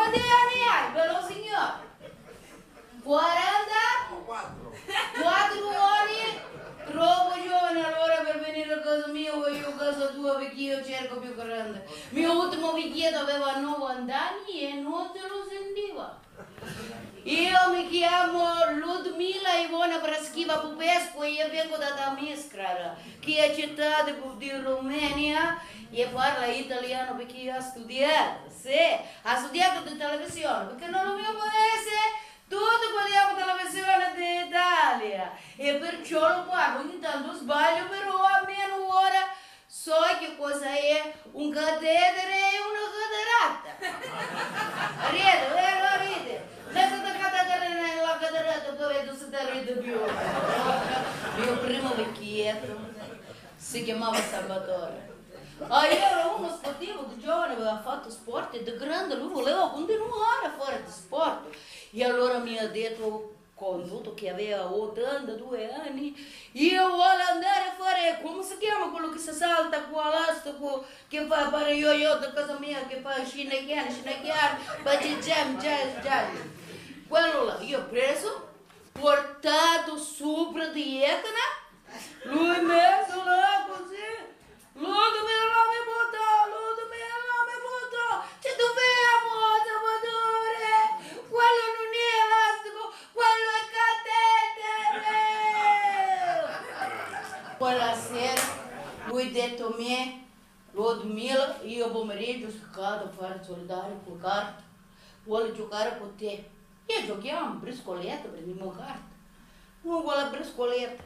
Quanti anni hai, bello signore? 40? 4 ore? Troppo giovane allora per venire a casa mia o io a casa tua perché io cerco più grande. Mio ultimo vecchietto aveva 90 anni e non te lo sentiva. Io mi chiamo Ludmila Ivona Braschiva Popescu e io vengo da Damiscra, che è città di Romania e parla italiano perché io ho studiato, sì, ho studiato di televisione, perché non lo mio paese tutti guardiamo televisione d'Italia e perciò lo guardo, ogni tanto sbaglio, però almeno ora so che cosa è un catetere e una catarata. Ride, vero, ride. Adesso catetere nella catarata, poi vedo se te ride più. Il mio primo vecchietto si chiamava Salvatore. Io ero uno sportivo di giovane, aveva fatto sport e da grande lui voleva continuare a fare sport. E allora mi ha detto, conduto che aveva 82 anni, io voglio andare a fare, come si chiama quello che si salta qua all'astico, che fa fare yo-yo da casa mia, che fa scinecchiare, faccio jam. Quello là, io ho preso, portato sopra di Etna, lui messo là così, Ludmila mi butta, ci dobbiamo, Salvatore, quello non è elastico, quello è catetere. Quella sera lui ha detto a me, Ludmila, io pomeriggio sono stato a fare soldario con carta, voglio giocare con te. E giochiamo briscoletta, prendiamo carta. Non quella briscoletta,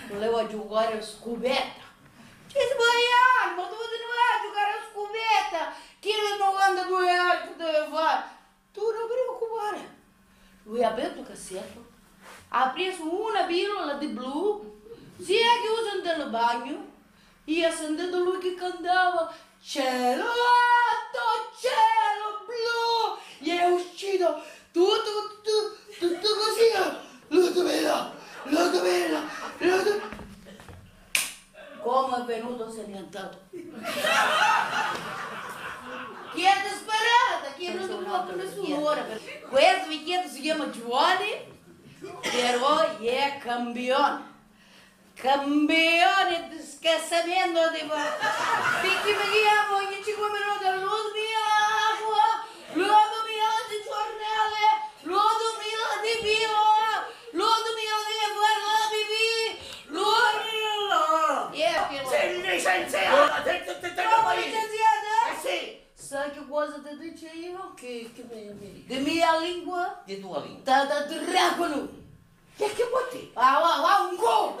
volevo giocare a scubetta. Ci sbagliamo, ma dove te ne vai a giocare a scubetta? Chi le 92 anni che deve fare? Tu non preoccupare. Lui ha aperto il cassetto, ha preso una pillola di blu, si è chiuso nel bagno e ha sentito lui che cantava cielo alto, cielo blu, gli è uscito tutto così, Ludmila. Come è venuto se n'è andato. Chi è disperata? Chi non ti può nessuno ora. Questo vecchietto si chiama Giovanni, però è campione. Campione di scassamento di perché mi chiamo ogni 5 minuti a Ludmila di giornale, Ludmila di pilo, Ludmila di fare la pipì, Ludmila! Sei licenziata! Come licenziata? Sì! Sai che cosa ti dice io? Che mi dici? Di mia lingua? Di tua lingua? Da dragolo! Che vuol dire? Va, un go!